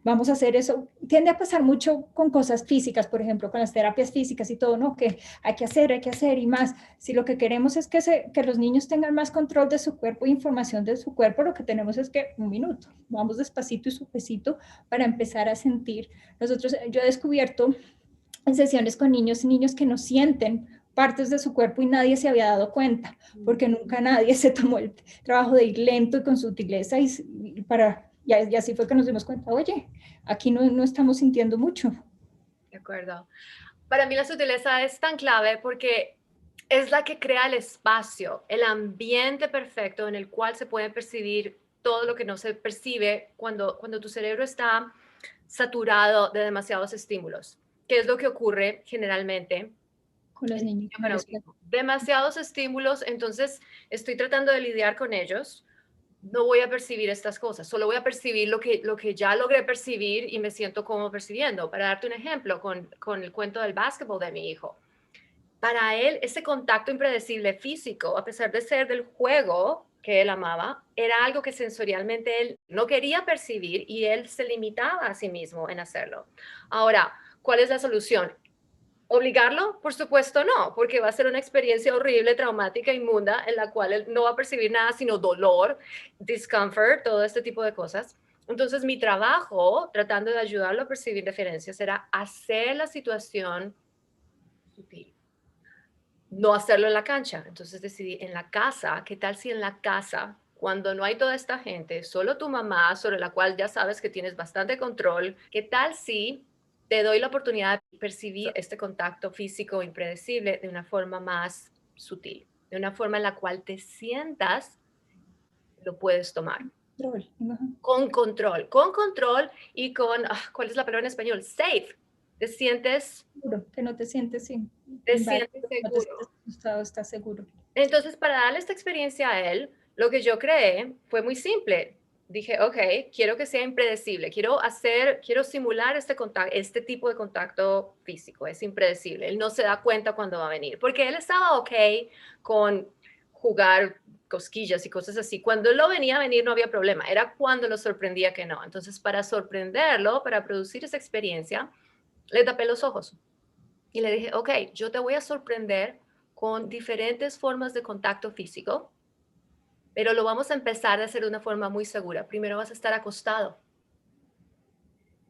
vamos a hacer eso, tiende a pasar mucho con cosas físicas, por ejemplo, con las terapias físicas y todo, ¿no? Que hay que hacer y más. Si lo que queremos es que los niños tengan más control de su cuerpo e información de su cuerpo, lo que tenemos es que un minuto, vamos despacito y suavecito para empezar a sentir. Yo he descubierto en sesiones con niños que no sienten partes de su cuerpo y nadie se había dado cuenta, porque nunca nadie se tomó el trabajo de ir lento y con sutileza y así fue que nos dimos cuenta, oye, aquí no estamos sintiendo mucho. De acuerdo. Para mí la sutileza es tan clave porque es la que crea el espacio, el ambiente perfecto en el cual se puede percibir todo lo que no se percibe cuando tu cerebro está saturado de demasiados estímulos. ¿Qué es lo que ocurre generalmente Con los en niños niños con con el espectro. autismo? Demasiados estímulos, entonces estoy tratando de lidiar con ellos. No voy a percibir estas cosas, solo voy a percibir lo que ya logré percibir y me siento como percibiendo. Para darte un ejemplo, con el cuento del básquetbol de mi hijo, para él ese contacto impredecible físico, a pesar de ser del juego que él amaba, era algo que sensorialmente él no quería percibir y él se limitaba a sí mismo en hacerlo. Ahora, ¿cuál es la solución? ¿Obligarlo? Por supuesto no, porque va a ser una experiencia horrible, traumática, inmunda, en la cual él no va a percibir nada sino dolor, discomfort, todo este tipo de cosas. Entonces, mi trabajo, tratando de ayudarlo a percibir diferencias, era hacer la situación sutil, no hacerlo en la cancha. Entonces decidí en la casa, ¿qué tal si en la casa, cuando no hay toda esta gente, solo tu mamá, sobre la cual ya sabes que tienes bastante control, qué tal si te doy la oportunidad de percibir este contacto físico impredecible de una forma más sutil, de una forma en la cual te sientas, lo puedes tomar? Con control y con, ¿cuál es la palabra en español? Safe. Te sientes, Seguro, que no te sientes te invadido, sientes no te sientes seguro. asustado, estás seguro. Entonces, para darle esta experiencia a él, lo que yo creé fue muy simple. Dije, ok, quiero que sea impredecible, quiero simular este tipo de contacto físico, es impredecible, él no se da cuenta cuando va a venir, porque él estaba ok con jugar cosquillas y cosas así. Cuando él lo venía a venir no había problema, era cuando lo sorprendía que no. Entonces, para sorprenderlo, para producir esa experiencia, le tapé los ojos y le dije, ok, yo te voy a sorprender con diferentes formas de contacto físico, pero lo vamos a empezar a hacer de una forma muy segura. Primero vas a estar acostado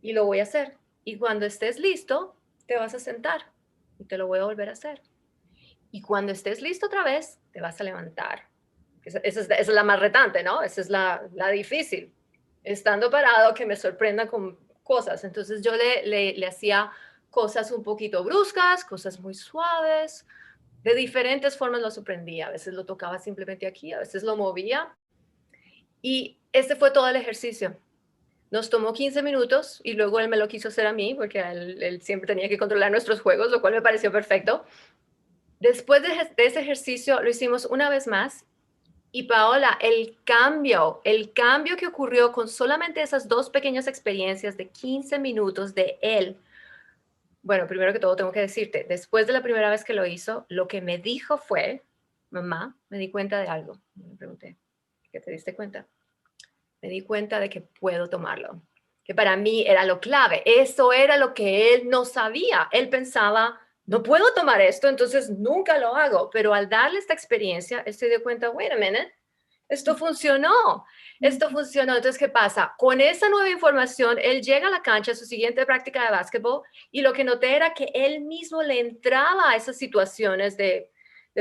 y lo voy a hacer. Y cuando estés listo, te vas a sentar y te lo voy a volver a hacer. Y cuando estés listo otra vez, te vas a levantar. Esa es la más retante, ¿no? Esa es la difícil. Estando parado, que me sorprenda con cosas. Entonces yo le hacía cosas un poquito bruscas, cosas muy suaves. De diferentes formas lo sorprendía. A veces lo tocaba simplemente aquí, a veces lo movía. Y este fue todo el ejercicio. Nos tomó 15 minutos y luego él me lo quiso hacer a mí, porque él siempre tenía que controlar nuestros juegos, lo cual me pareció perfecto. Después de ese ejercicio lo hicimos una vez más y Paola, el cambio que ocurrió con solamente esas dos pequeñas experiencias de 15 minutos de él. Bueno, primero que todo tengo que decirte, después de la primera vez que lo hizo, lo que me dijo fue, mamá, me di cuenta de algo. Me pregunté, ¿qué te diste cuenta? Me di cuenta de que puedo tomarlo, que para mí era lo clave. Eso era lo que él no sabía. Él pensaba, no puedo tomar esto, entonces nunca lo hago. Pero al darle esta experiencia, él se dio cuenta, wait a minute, esto funcionó, esto funcionó. Entonces, ¿qué pasa? Con esa nueva información, él llega a la cancha, a su siguiente práctica de básquetbol, y lo que noté era que él mismo le entraba a esas situaciones de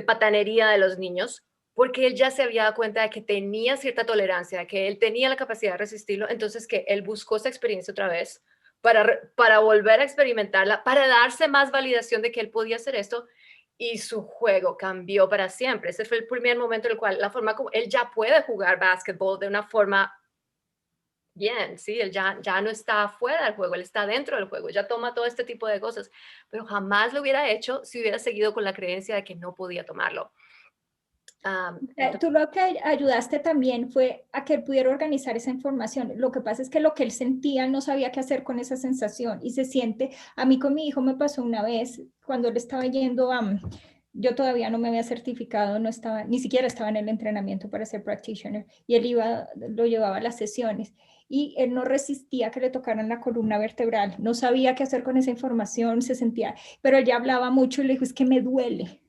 patanería de los niños, porque él ya se había dado cuenta de que tenía cierta tolerancia, de que él tenía la capacidad de resistirlo, entonces que él buscó esa experiencia otra vez para volver a experimentarla, para darse más validación de que él podía hacer esto, y su juego cambió para siempre. Ese fue el primer momento en el cual la forma como él ya puede jugar básquetbol de una forma bien, ¿sí? Él ya no está fuera del juego, él está dentro del juego, ya toma todo este tipo de cosas, pero jamás lo hubiera hecho si hubiera seguido con la creencia de que no podía tomarlo. Tú lo que ayudaste también fue a que él pudiera organizar esa información. Lo que pasa es que lo que él sentía, él no sabía qué hacer con esa sensación y se siente, a mí con mi hijo me pasó una vez cuando él estaba yendo a, yo todavía no me había certificado, no estaba, ni siquiera estaba en el entrenamiento para ser practitioner y él iba, lo llevaba a las sesiones y él no resistía que le tocaran la columna vertebral, no sabía qué hacer con esa información, se sentía, pero él ya hablaba mucho y le dijo, es que me duele.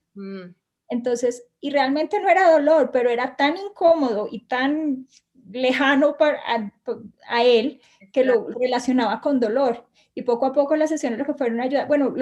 Entonces, y realmente no era dolor, pero era tan incómodo y tan lejano a él que lo relacionaba con dolor. Y poco a poco las sesiones lo que fueron a ayudar, bueno,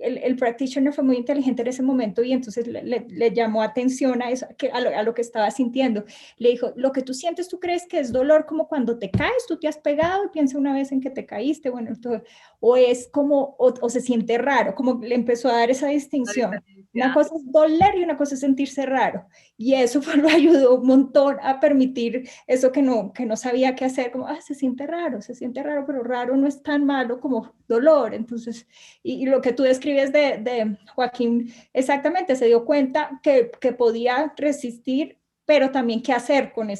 el practitioner fue muy inteligente en ese momento y entonces le llamó atención a eso, a lo que estaba sintiendo. Le dijo, lo que tú sientes, tú crees que es dolor como cuando te caes, tú te has pegado y piensa una vez en que te caíste, bueno, todo, o es como, o se siente raro, como le empezó a dar esa distinción. Una cosa es doler y una cosa es sentirse raro. Y eso lo ayudó un montón a permitir eso que no sabía qué hacer, como, se siente raro, pero raro no es tan malo como dolor. Entonces, y lo que tú describes de Joaquín, exactamente, se dio cuenta que podía resistir, pero también qué hacer con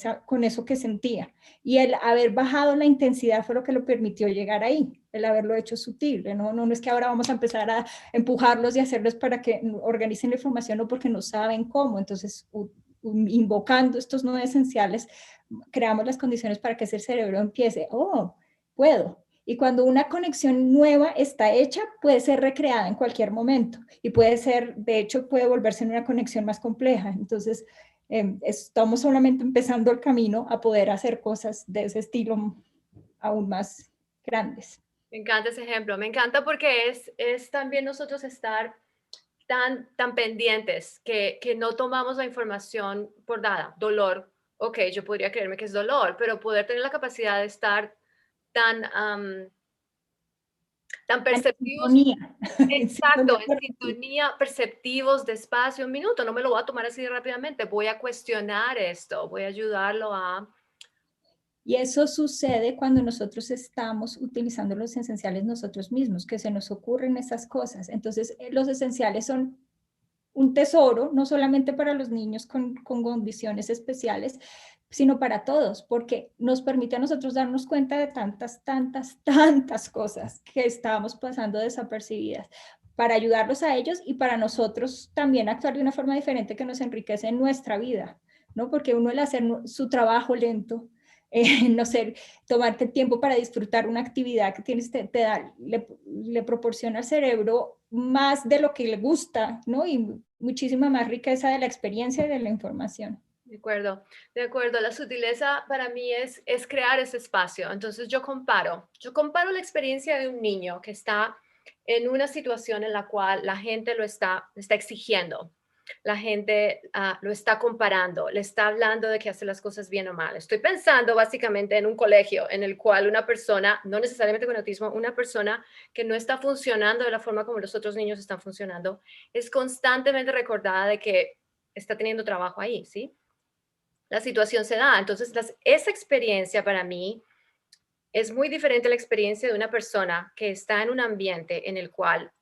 eso que sentía. Y el haber bajado la intensidad fue lo que lo permitió llegar ahí, el haberlo hecho sutil. No es que ahora vamos a empezar a empujarlos y hacerlos para que organicen la información o porque no saben cómo. Entonces, invocando estos no esenciales, creamos las condiciones para que ese cerebro empiece, puedo. Y cuando una conexión nueva está hecha, puede ser recreada en cualquier momento y puede ser, de hecho, puede volverse en una conexión más compleja. Entonces, estamos solamente empezando el camino a poder hacer cosas de ese estilo aún más grandes. Me encanta ese ejemplo, me encanta porque es también nosotros estar tan pendientes que no tomamos la información por dada. Dolor, ok, yo podría creerme que es dolor, pero poder tener la capacidad de estar tan, tan perceptivos. Exacto, en sintonía, perceptivos, despacio, un minuto, no me lo voy a tomar así rápidamente, voy a cuestionar esto, voy a ayudarlo a... Y eso sucede cuando nosotros estamos utilizando los esenciales nosotros mismos, que se nos ocurren esas cosas. Entonces, los esenciales son un tesoro, no solamente para los niños con condiciones especiales, sino para todos, porque nos permite a nosotros darnos cuenta de tantas cosas que estábamos pasando desapercibidas para ayudarlos a ellos y para nosotros también actuar de una forma diferente que nos enriquece en nuestra vida, ¿no? Porque uno, el hacer su trabajo lento, no sé, tomarte tiempo para disfrutar una actividad que tienes, le proporciona al cerebro más de lo que le gusta, ¿no? Y muchísima más riqueza de la experiencia y de la información. De acuerdo, de acuerdo. La sutileza para mí es crear ese espacio. Entonces yo comparo la experiencia de un niño que está en una situación en la cual la gente lo está exigiendo, la gente lo está comparando, le está hablando de que hace las cosas bien o mal. Estoy pensando básicamente en un colegio en el cual una persona, no necesariamente con autismo, una persona que no está funcionando de la forma como los otros niños están funcionando, es constantemente recordada de que está teniendo trabajo ahí, ¿sí? La situación se da. Entonces, esa experiencia para mí es muy diferente a la experiencia de una persona que está en un ambiente en el cual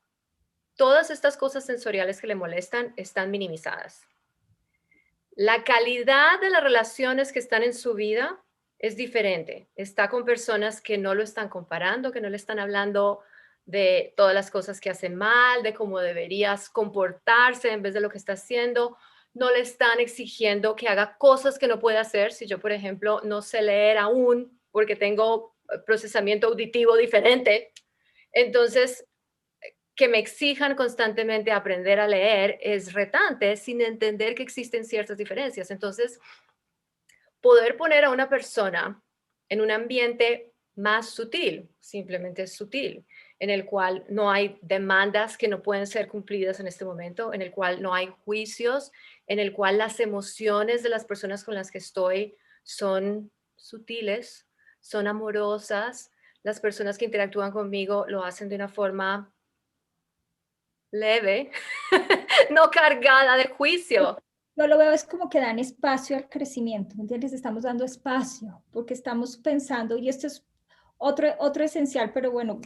todas estas cosas sensoriales que le molestan están minimizadas. La calidad de las relaciones que están en su vida es diferente. Está con personas que no lo están comparando, que no le están hablando de todas las cosas que hace mal, de cómo deberías comportarse en vez de lo que está haciendo. No le están exigiendo que haga cosas que no puede hacer. Si yo, por ejemplo, no sé leer aún porque tengo procesamiento auditivo diferente, entonces que me exijan constantemente aprender a leer es retante sin entender que existen ciertas diferencias. Entonces, poder poner a una persona en un ambiente más sutil, simplemente sutil, en el cual no hay demandas que no pueden ser cumplidas en este momento, en el cual no hay juicios, en el cual las emociones de las personas con las que estoy son sutiles, son amorosas, las personas que interactúan conmigo lo hacen de una forma leve, no cargada de juicio. Yo lo veo es como que dan espacio al crecimiento, ¿me entiendes? Estamos dando espacio porque estamos pensando, y esto es otro esencial, pero bueno,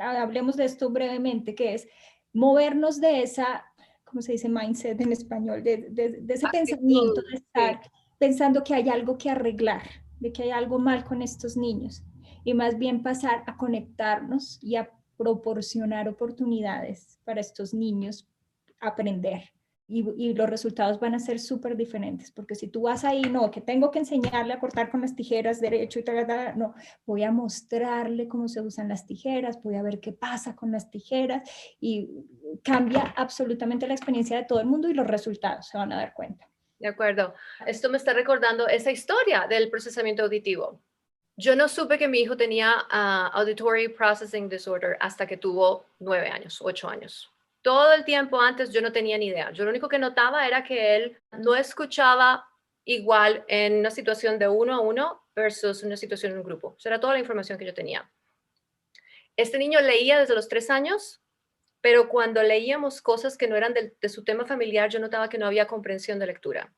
hablemos de esto brevemente, que es movernos de esa, ¿cómo se dice? Mindset en español, de ese pensamiento Actitud, de sí, estar pensando que hay algo que arreglar, de que hay algo mal con estos niños, y más bien pasar a conectarnos y a proporcionar oportunidades para estos niños aprender y los resultados van a ser súper diferentes, porque si tú vas ahí, no, que tengo que enseñarle a cortar con las tijeras derecho y tal, no, voy a mostrarle cómo se usan las tijeras, voy a ver qué pasa con las tijeras y cambia absolutamente la experiencia de todo el mundo y los resultados se van a dar cuenta. de acuerdo. Esto me está recordando esa historia del procesamiento auditivo. Yo no supe que mi hijo tenía auditory processing disorder hasta que tuvo 9 años, 8 años. Todo el tiempo antes yo no tenía ni idea. Yo lo único que notaba era que él no escuchaba igual en una situación de uno a uno versus una situación en un grupo. Esa era toda la información que yo tenía. Este niño leía desde los 3 años, pero cuando leíamos cosas que no eran de su tema familiar, yo notaba que no había comprensión de lectura.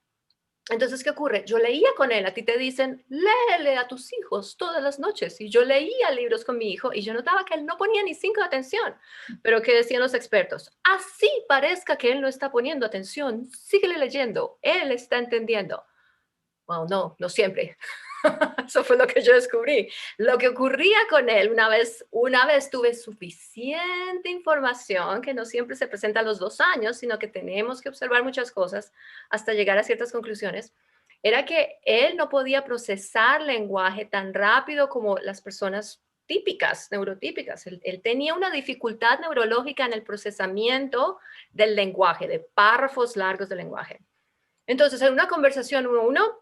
Entonces, ¿qué ocurre? Yo leía con él, a ti te dicen, léele a tus hijos todas las noches. Y yo leía libros con mi hijo y yo notaba que él no ponía ni 5 de atención. Pero ¿qué decían los expertos? Así parezca que él no está poniendo atención, síguele leyendo, él está entendiendo. Well, no, no siempre. Eso fue lo que yo descubrí. Lo que ocurría con él, una vez tuve suficiente información que no siempre se presenta a los 2 años, sino que tenemos que observar muchas cosas hasta llegar a ciertas conclusiones, era que él no podía procesar lenguaje tan rápido como las personas típicas, neurotípicas. Él tenía una dificultad neurológica en el procesamiento del lenguaje, de párrafos largos del lenguaje. Entonces, en una conversación uno a uno,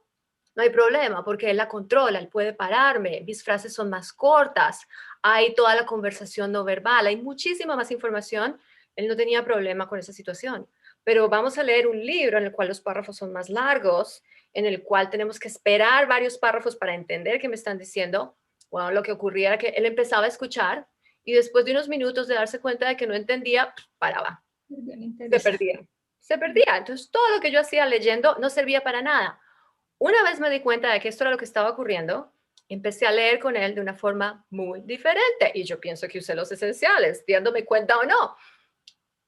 no hay problema porque él la controla, él puede pararme, mis frases son más cortas, hay toda la conversación no verbal, hay muchísima más información, él no tenía problema con esa situación. Pero vamos a leer un libro en el cual los párrafos son más largos, en el cual tenemos que esperar varios párrafos para entender qué me están diciendo. Bueno, lo que ocurría era que él empezaba a escuchar y después de unos minutos de darse cuenta de que no entendía, paraba, Bien se interesante. perdía, se perdía. Entonces todo lo que yo hacía leyendo no servía para nada. Una vez me di cuenta de que esto era lo que estaba ocurriendo, empecé a leer con él de una forma muy diferente y yo pienso que usé los esenciales, dándome cuenta o no.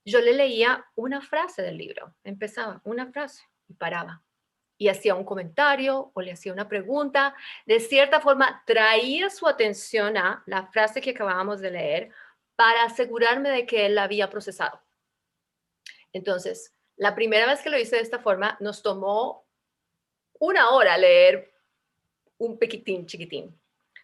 Yo le leía una frase del libro, empezaba una frase y paraba y hacía un comentario o le hacía una pregunta. De cierta forma, traía su atención a la frase que acabábamos de leer para asegurarme de que él la había procesado. Entonces, la primera vez que lo hice de esta forma, nos tomó una hora leer un pequitín chiquitín.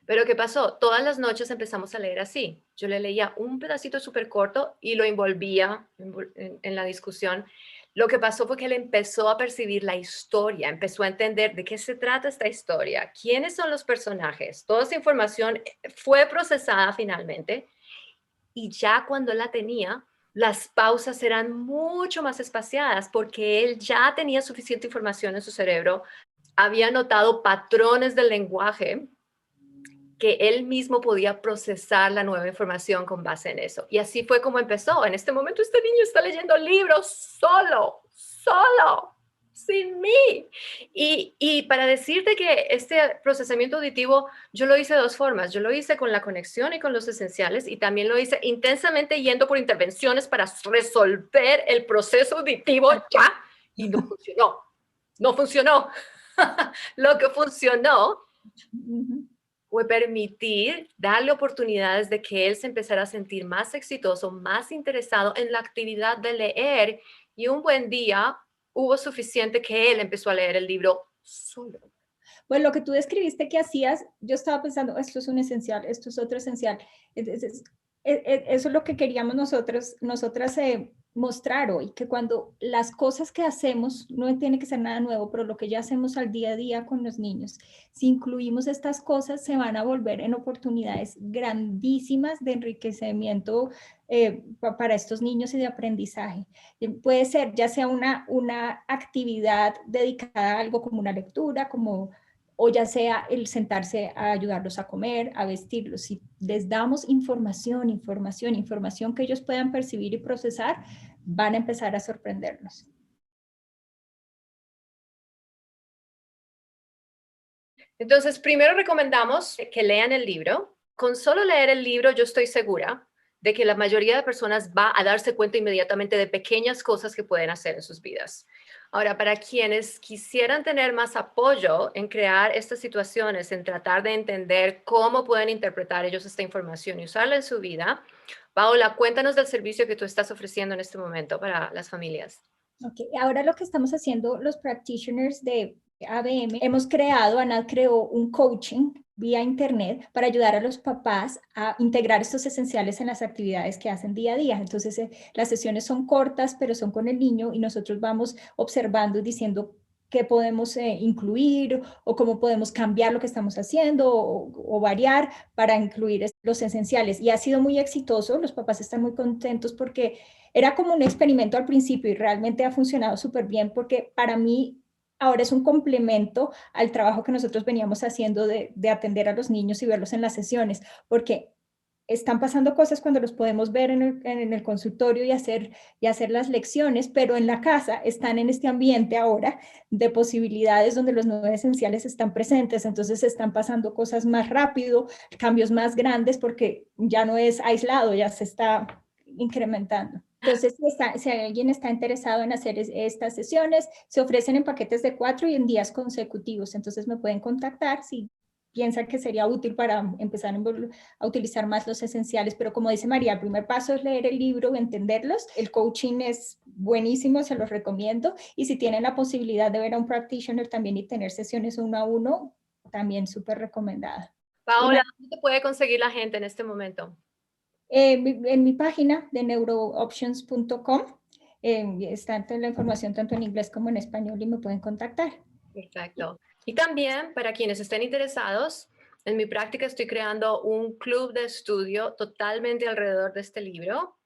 Pero ¿qué pasó? Todas las noches empezamos a leer así. Yo le leía un pedacito súper corto y lo envolvía en la discusión. Lo que pasó fue que él empezó a percibir la historia, empezó a entender de qué se trata esta historia, quiénes son los personajes. Toda esa información fue procesada finalmente y ya cuando la tenía, las pausas eran mucho más espaciadas porque él ya tenía suficiente información en su cerebro, había notado patrones del lenguaje que él mismo podía procesar la nueva información con base en eso. Y así fue como empezó. En este momento este niño está leyendo libros solo, sin mí. Y para decirte que este procesamiento auditivo yo lo hice de dos formas. Yo lo hice con la conexión y con los esenciales y también lo hice intensamente yendo por intervenciones para resolver el proceso auditivo ya. Y no funcionó. No funcionó. Lo que funcionó fue permitir, darle oportunidades de que él se empezara a sentir más exitoso, más interesado en la actividad de leer. Y un buen día hubo suficiente que él empezó a leer el libro solo. Pues lo que tú describiste que hacías, yo estaba pensando, esto es un esencial, esto es otro esencial. Eso es lo que queríamos nosotras mostrar hoy, que cuando las cosas que hacemos, no tiene que ser nada nuevo, pero lo que ya hacemos al día a día con los niños, si incluimos estas cosas, se van a volver en oportunidades grandísimas de enriquecimiento para estos niños y de aprendizaje. Puede ser ya sea una actividad dedicada a algo como una lectura, como o ya sea el sentarse a ayudarlos a comer, a vestirlos. Si les damos información que ellos puedan percibir y procesar, van a empezar a sorprendernos. Entonces, primero recomendamos que lean el libro. Con solo leer el libro, yo estoy segura de que la mayoría de personas va a darse cuenta inmediatamente de pequeñas cosas que pueden hacer en sus vidas. Ahora, para quienes quisieran tener más apoyo en crear estas situaciones, en tratar de entender cómo pueden interpretar ellos esta información y usarla en su vida, Paola, cuéntanos del servicio que tú estás ofreciendo en este momento para las familias. Okay. Ahora lo que estamos haciendo los practitioners de ABM, Anad creó un coaching vía internet para ayudar a los papás a integrar estos esenciales en las actividades que hacen día a día. Entonces, las sesiones son cortas, pero son con el niño y nosotros vamos observando y diciendo qué podemos incluir o cómo podemos cambiar lo que estamos haciendo o variar para incluir los esenciales. Y ha sido muy exitoso, los papás están muy contentos porque era como un experimento al principio y realmente ha funcionado súper bien porque para mí ahora es un complemento al trabajo que nosotros veníamos haciendo de atender a los niños y verlos en las sesiones, porque están pasando cosas cuando los podemos ver en el consultorio y hacer las lecciones, pero en la casa están en este ambiente ahora de posibilidades donde los nueve esenciales están presentes, entonces están pasando cosas más rápido, cambios más grandes porque ya no es aislado, ya se está incrementando. Entonces, si alguien está interesado en hacer estas sesiones, se ofrecen en paquetes de 4 y en días consecutivos. Entonces, me pueden contactar si piensan que sería útil para empezar a utilizar más los esenciales. Pero como dice María, el primer paso es leer el libro, entenderlos. El coaching es buenísimo, se los recomiendo. Y si tienen la posibilidad de ver a un practitioner también y tener sesiones uno a uno, también súper recomendada. Paola, ¿dónde te puede conseguir la gente en este momento? En mi página de neurooptions.com está la información tanto en inglés como en español y me pueden contactar. Perfecto. Y también para quienes estén interesados, en mi práctica estoy creando un club de estudio totalmente alrededor de este libro.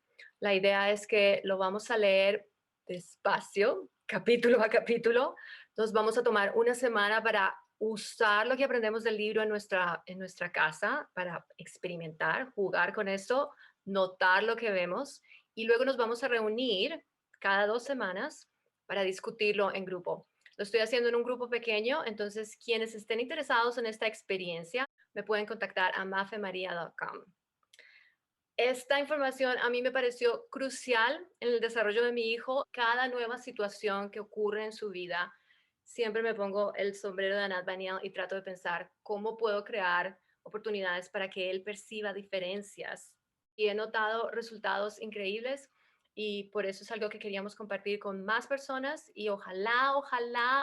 La idea es que lo vamos a leer despacio, capítulo a capítulo. Nos vamos a tomar una semana para usar lo que aprendemos del libro en nuestra casa, para experimentar, jugar con esto, notar lo que vemos y luego nos vamos a reunir cada 2 semanas para discutirlo en grupo. Lo estoy haciendo en un grupo pequeño, entonces quienes estén interesados en esta experiencia me pueden contactar a mafemaria.com. Esta información a mí me pareció crucial en el desarrollo de mi hijo. Cada nueva situación que ocurre en su vida, siempre me pongo el sombrero de Anat Baniel y trato de pensar cómo puedo crear oportunidades para que él perciba diferencias. Y he notado resultados increíbles y por eso es algo que queríamos compartir con más personas y ojalá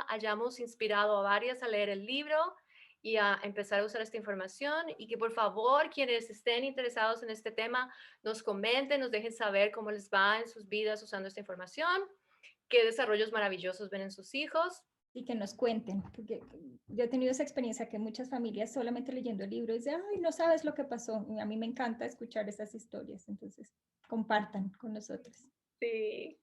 hayamos inspirado a varias a leer el libro y a empezar a usar esta información y que por favor quienes estén interesados en este tema nos comenten, nos dejen saber cómo les va en sus vidas usando esta información, qué desarrollos maravillosos ven en sus hijos. Y que nos cuenten, porque yo he tenido esa experiencia que muchas familias solamente leyendo el libro dicen, ay, no sabes lo que pasó. Y a mí me encanta escuchar esas historias, entonces compartan con nosotros. Sí.